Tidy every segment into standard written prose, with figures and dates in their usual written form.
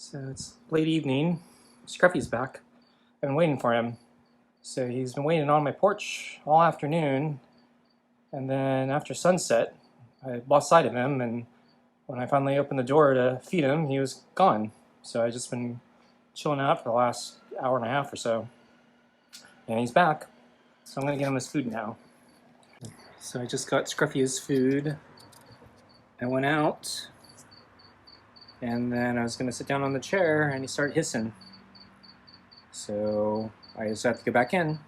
So it's late evening. Scruffy's back. I've been waiting for him. So he's been waiting on my porch all afternoon. And then after sunset, I lost sight of him. And when I finally opened the door to feed him, he was gone. So I've just been chilling out for the last hour and a half or so. And he's back. So I'm going to get him his food now. So I just got Scruffy his food. I went out. And then I was going to sit down on the chair, and he started hissing. So I just have to go back in.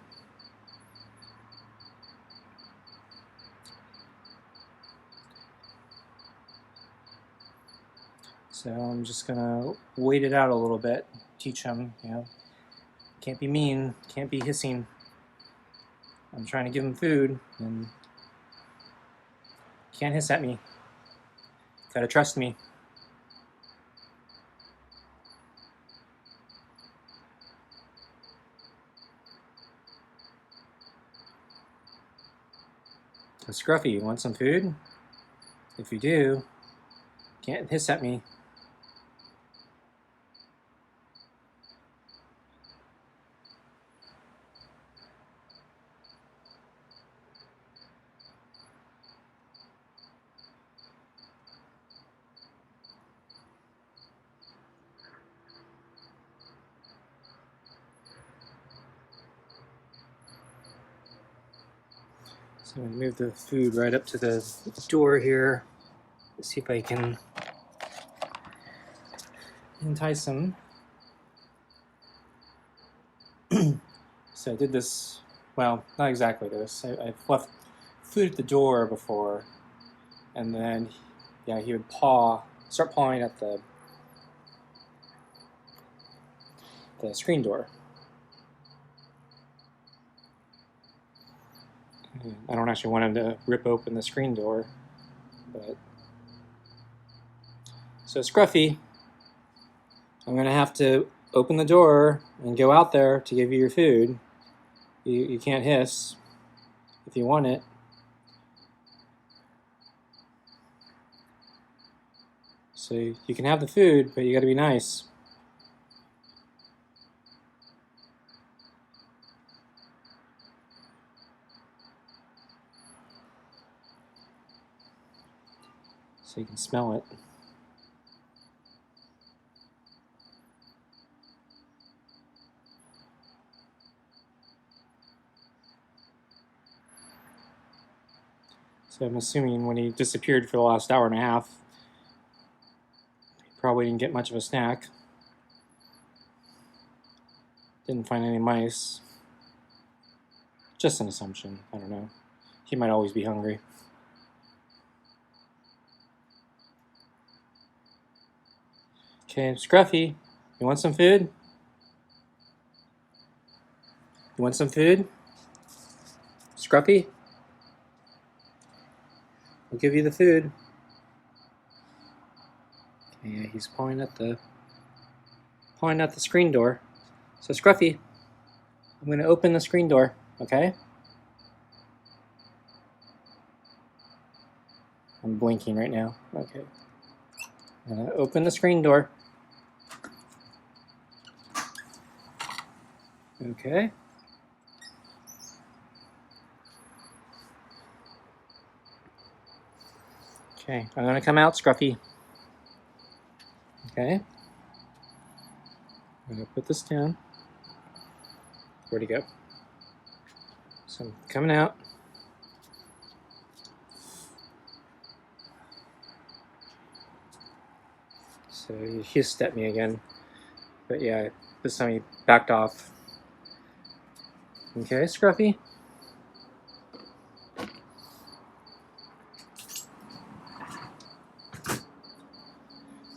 So I'm just going to wait it out a little bit, teach him, can't be mean, can't be hissing. I'm trying to give him food, and can't hiss at me. Gotta trust me. So Scruffy, you want some food? If you do, can't hiss at me. So I'm going to move the food right up to the door here. Let's see if I can entice him. So I did this, well, not exactly this. I've left food at the door before, and then, he would start pawing at the screen door. I don't actually want him to rip open the screen door, but... So Scruffy, I'm going to have to open the door and go out there to give you your food. You can't hiss if you want it. So you can have the food, but you got to be nice. So you can smell it. So I'm assuming when he disappeared for the last hour and a half, he probably didn't get much of a snack. Didn't find any mice. Just an assumption, I don't know. He might always be hungry. Okay, Scruffy, you want some food? You want some food? Scruffy? I'll give you the food. Okay, he's pawing at the screen door. So Scruffy, I'm going to open the screen door, okay? I'm blinking right now. Okay. I'm going to open the screen door. Okay. Okay, I'm going to come out, Scruffy. Okay. I'm going to put this down. Where'd he go? So I'm coming out. So he hissed at me again. But yeah, this time he backed off. Okay, Scruffy.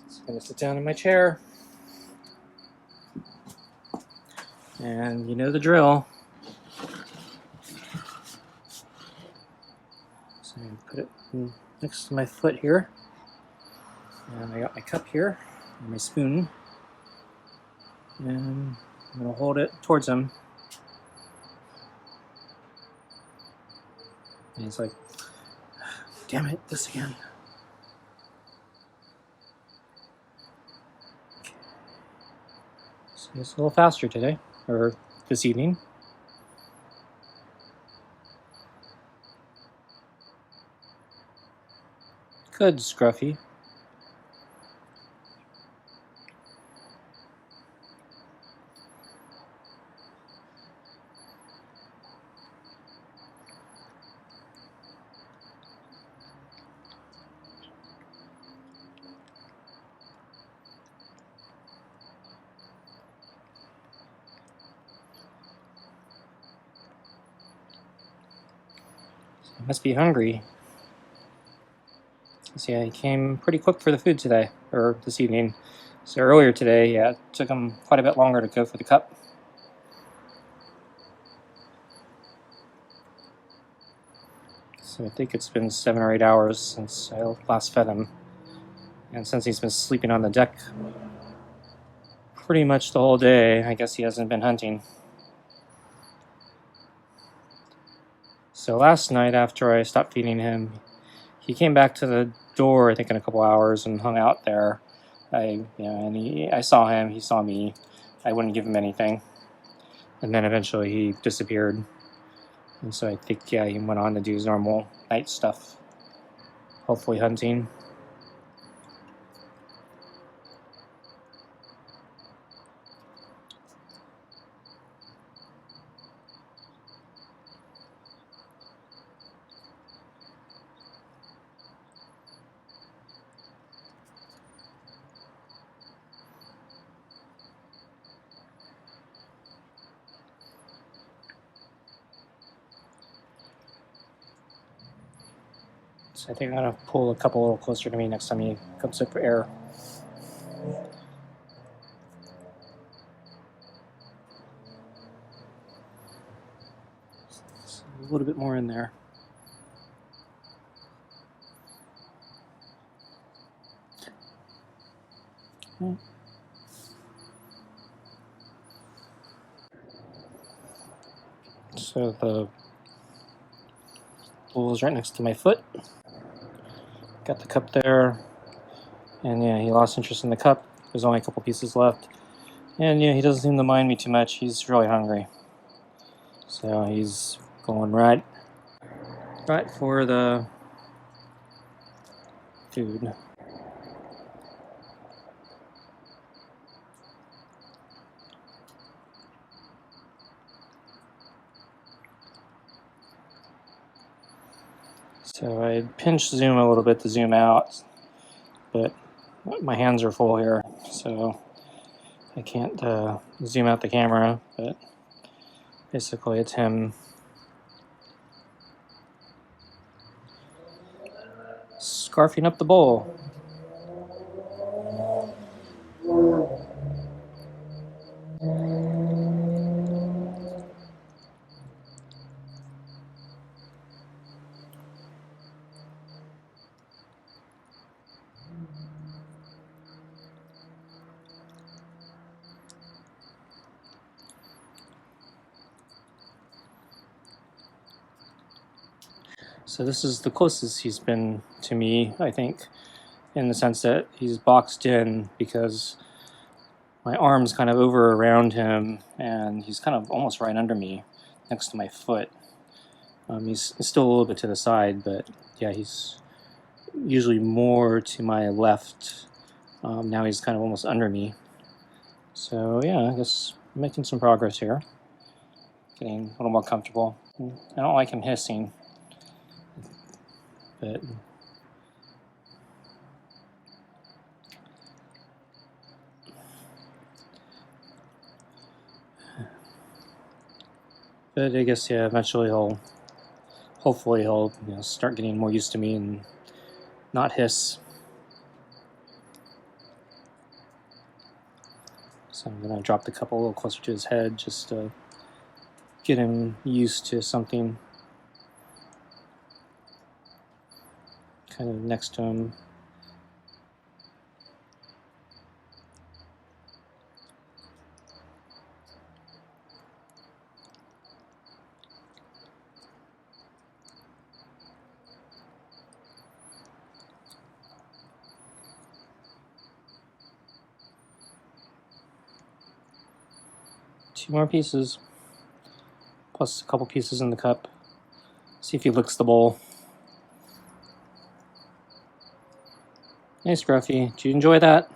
Just gonna sit down in my chair. And you know the drill. So I'm gonna put it next to my foot here. And I got my cup here, and my spoon. And I'm gonna hold it towards him. And he's like, damn it, this again. So it's a little faster today, or this evening. Good, Scruffy. He must be hungry. So yeah, he came pretty quick for the food today, or this evening. So earlier today, yeah, it took him quite a bit longer to go for the cup. So I think it's been 7 or 8 hours since I last fed him. And since he's been sleeping on the deck pretty much the whole day, I guess he hasn't been hunting. So last night, after I stopped feeding him, he came back to the door, I think in a couple hours, and hung out there. I saw him, he saw me. I wouldn't give him anything. And then eventually he disappeared. And so I think, yeah, he went on to do his normal night stuff. Hopefully hunting. So I think I'm gonna pull a couple a little closer to me next time he comes up for air. So a little bit more in there. Okay. So the bowl is right next to my foot. Got the cup there. And yeah, he lost interest in the cup. There's only a couple pieces left. And yeah, he doesn't seem to mind me too much. He's really hungry. So he's going right for the food. So I pinch zoom a little bit to zoom out, but my hands are full here, so I can't zoom out the camera, but basically it's him scarfing up the bowl. So this is the closest he's been to me, I think, in the sense that he's boxed in because my arm's kind of over around him and he's kind of almost right under me next to my foot. He's still a little bit to the side, but yeah, he's usually more to my left. Now he's kind of almost under me. So yeah, I guess I'm making some progress here. Getting a little more comfortable. I don't like him hissing, but I guess, yeah, eventually hopefully he'll start getting more used to me and not hiss. So I'm gonna drop the cup a little closer to his head just to get him used to something kind of next to him. 2 more pieces, plus a couple pieces in the cup. See if he licks the bowl. Hey Scruffy, did you enjoy that?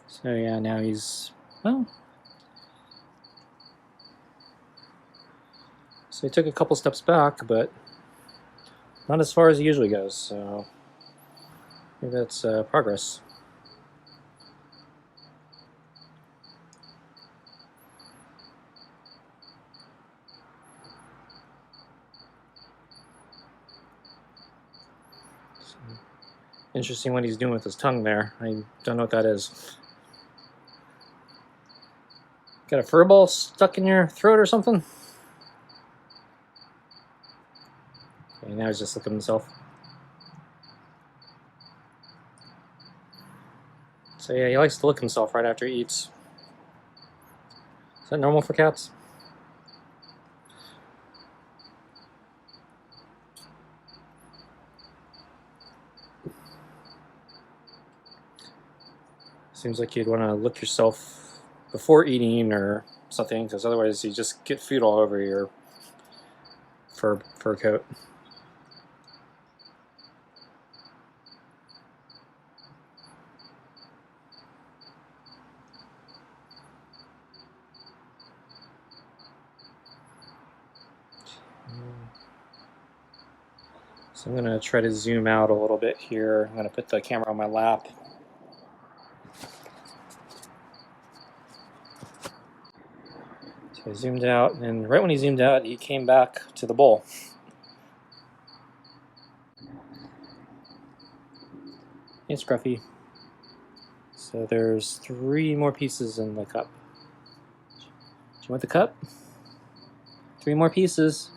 So yeah, now he's, well, so he took a couple steps back, but not as far as he usually goes, so maybe that's progress. So, interesting what he's doing with his tongue there. I don't know what that is. Got a fur ball stuck in your throat or something? Okay, now he's just looking at himself. So yeah, he likes to lick himself right after he eats. Is that normal for cats? Seems like you'd want to lick yourself before eating or something, because otherwise you just get food all over your fur coat. So I'm going to try to zoom out a little bit here. I'm going to put the camera on my lap. So I zoomed out, and right when he zoomed out, he came back to the bowl. Hey, Scruffy. So there's 3 more pieces in the cup. Do you want the cup? 3 more pieces.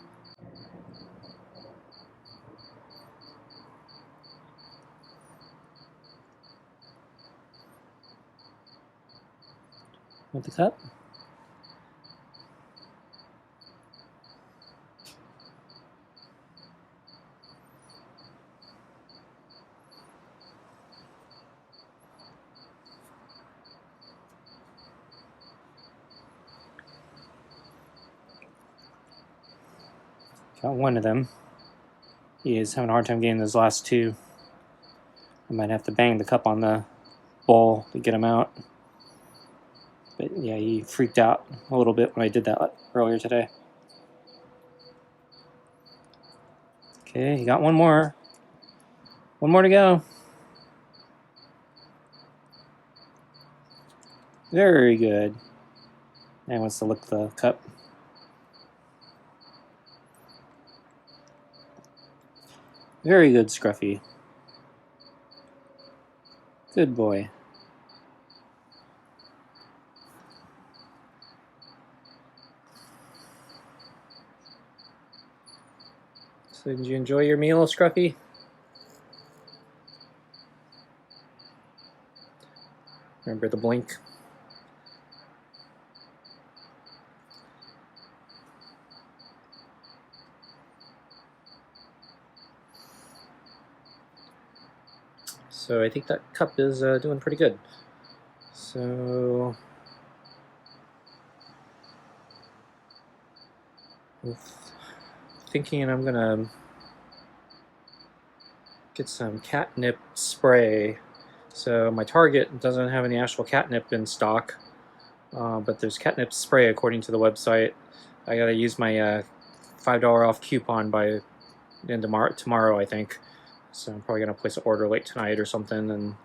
Want the cup? Got one of them. He is having a hard time getting those last 2. I might have to bang the cup on the bowl to get him out. But yeah, he freaked out a little bit when I did that earlier today. Okay, he got one more. One more to go. Very good. Now he wants to lick the cup. Very good, Scruffy. Good boy. So did you enjoy your meal, Scruffy? Remember the blink? So I think that cup is doing pretty good. So thinking I'm gonna get some catnip spray. So my Target doesn't have any actual catnip in stock, but there's catnip spray according to the website. I gotta use my $5 off coupon by tomorrow, I think. So I'm probably gonna place an order late tonight or something, and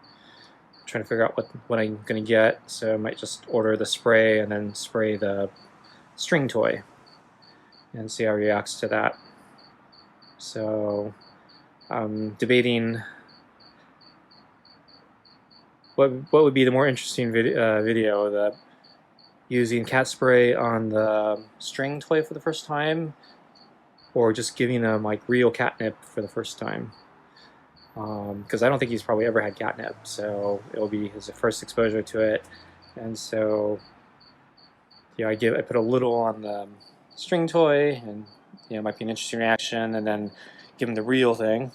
trying to figure out what I'm gonna get. So I might just order the spray and then spray the string toy and see how it reacts to that. So I'm debating what would be the more interesting video, the using cat spray on the string toy for the first time, or just giving him like real catnip for the first time. Because I don't think he's probably ever had catnip, so it'll be his first exposure to it. And so, yeah, I put a little on the string toy, and it might be an interesting reaction, and then give him the real thing,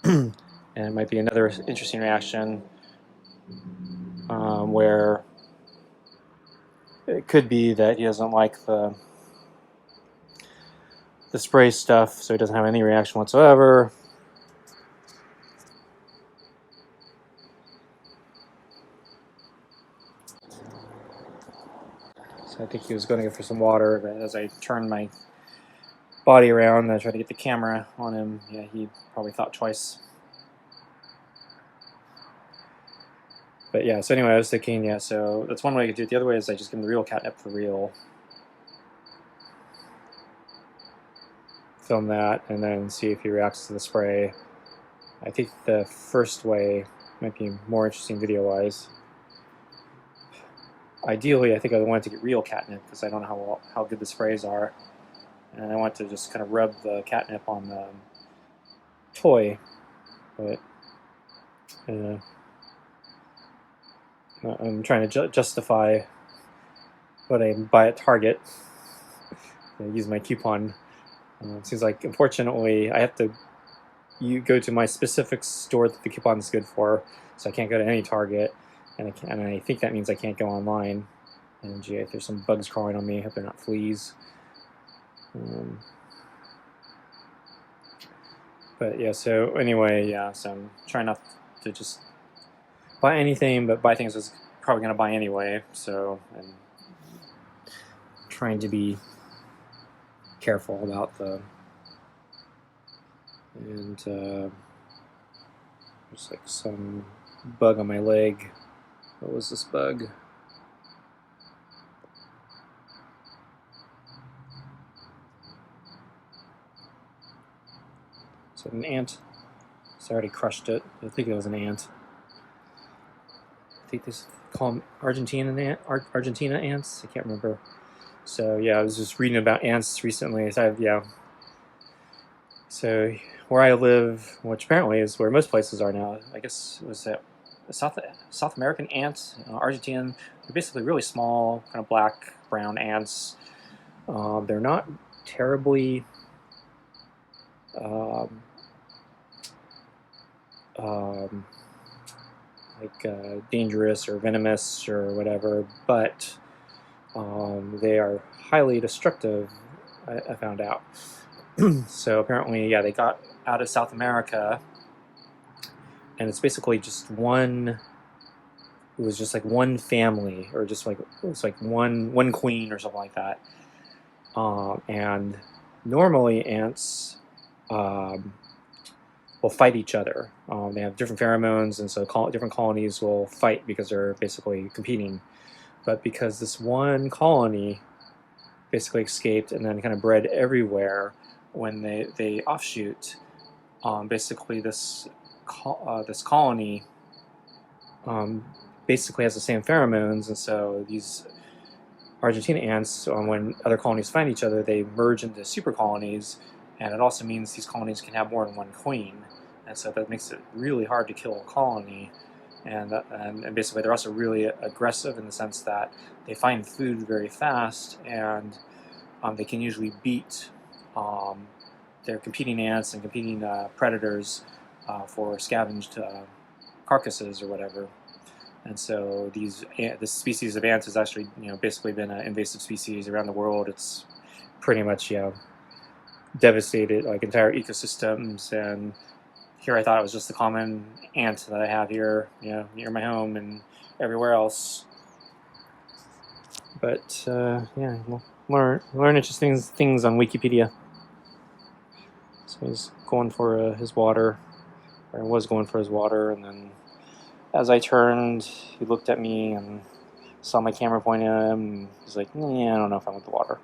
and it might be another interesting reaction. where it could be that he doesn't like the spray stuff, so he doesn't have any reaction whatsoever. So I think he was going to go for some water, but as I turned my body around and I tried to get the camera on him, yeah, he probably thought twice. But yeah, so anyway, I was thinking, yeah, so that's one way I could do it. The other way is I just give him the real catnip for real. Film that and then see if he reacts to the spray. I think the first way might be more interesting video-wise. Ideally, I think I want to get real catnip because I don't know how good the sprays are. And I want to just kind of rub the catnip on the toy. But I'm trying to justify what I buy at Target. I use my coupon. It seems like, unfortunately, I have to go to my specific store that the coupon is good for, so I can't go to any Target, and I think that means I can't go online. And gee, there's some bugs crawling on me. I hope they're not fleas. But yeah, so anyway, yeah, so I'm trying not to just buy anything, but buy things I was probably going to buy anyway, so I'm trying to be careful about the, and there's like some bug on my leg. What was this bug? Is it an ant? So I already crushed it. I think it was an ant. I think they call them Argentina ants. I can't remember. So yeah, I was just reading about ants recently. So so where I live, which apparently is where most places are now, I guess it was that South American ants, Argentine. They're basically really small, kind of black, brown ants. They're not terribly dangerous or venomous or whatever, but they are highly destructive, I found out. So apparently, yeah, they got out of South America, and it's basically just one. It was just like one family, or just like it was like one queen or something like that. And normally ants will fight each other. They have different pheromones, and so different colonies will fight because they're basically competing. But because this one colony basically escaped and then kind of bred everywhere, when they offshoot, basically this colony basically has the same pheromones, and so these Argentina ants, when other colonies find each other, they merge into super colonies, and it also means these colonies can have more than one queen, and so that makes it really hard to kill a colony. And basically they're also really aggressive in the sense that they find food very fast, and they can usually beat their competing ants and competing predators for scavenged carcasses or whatever. And so this species of ants has actually, basically been an invasive species around the world. It's pretty much, devastated like entire ecosystems. And here I thought it was just the common ant that I have here, near my home and everywhere else. But yeah, we'll learn interesting things on Wikipedia. So he's going for his water, or was going for his water, and then as I turned, he looked at me and saw my camera pointing at him. And he's like, "Yeah, I don't know if I want the water.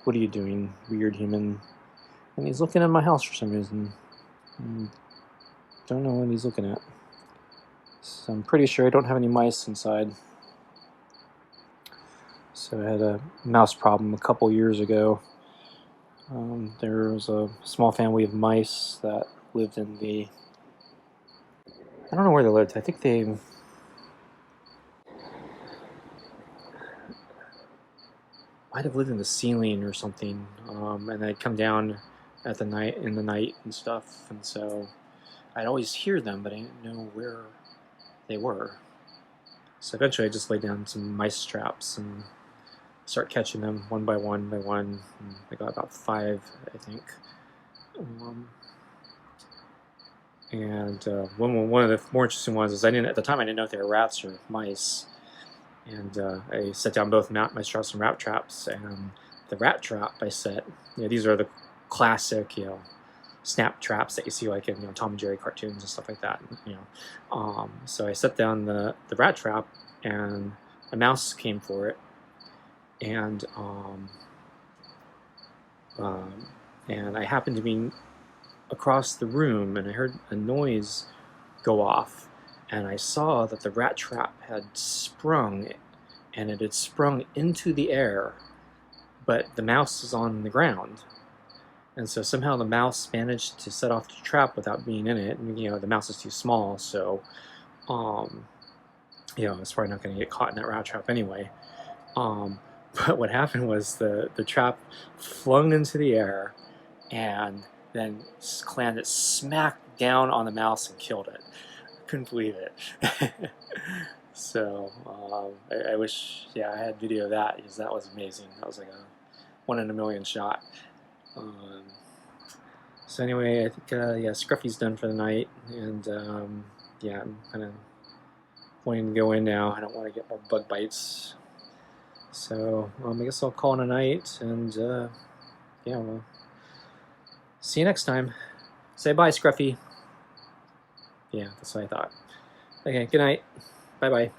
What are you doing, weird human?" And he's looking at my house for some reason. Don't know what he's looking at. So I'm pretty sure I don't have any mice inside. So I had a mouse problem a couple years ago. There was a small family of mice that lived in the... I don't know where they lived. I think they... might have lived in the ceiling or something. And they'd come down in the night and stuff. And so I'd always hear them, but I didn't know where they were. So eventually I just laid down some mice traps and start catching them one by one by one. And I got about 5, I think. And one of the more interesting ones is at the time I didn't know if they were rats or mice. And I set down both mice traps and rat traps. And the rat trap I set, these are the classic, snap traps that you see like in Tom and Jerry cartoons and stuff like that. So I set down the rat trap, and a mouse came for it, and I happened to be across the room, and I heard a noise go off, and I saw that the rat trap had sprung, and it had sprung into the air, but the mouse was on the ground. And so somehow the mouse managed to set off the trap without being in it. And, the mouse is too small, so it's probably not going to get caught in that rat trap anyway. But what happened was the trap flung into the air and then landed smack down on the mouse and killed it. I couldn't believe it. So I wish, I had video of that, because that was amazing. That was like a 1 in a million shot. So anyway, I think Scruffy's done for the night, and I'm kind of wanting to go in now. I don't want to get more bug bites. So I guess I'll call it a night, and we'll see you next time. Say bye, Scruffy. Yeah, that's what I thought. Okay, good night. Bye-bye.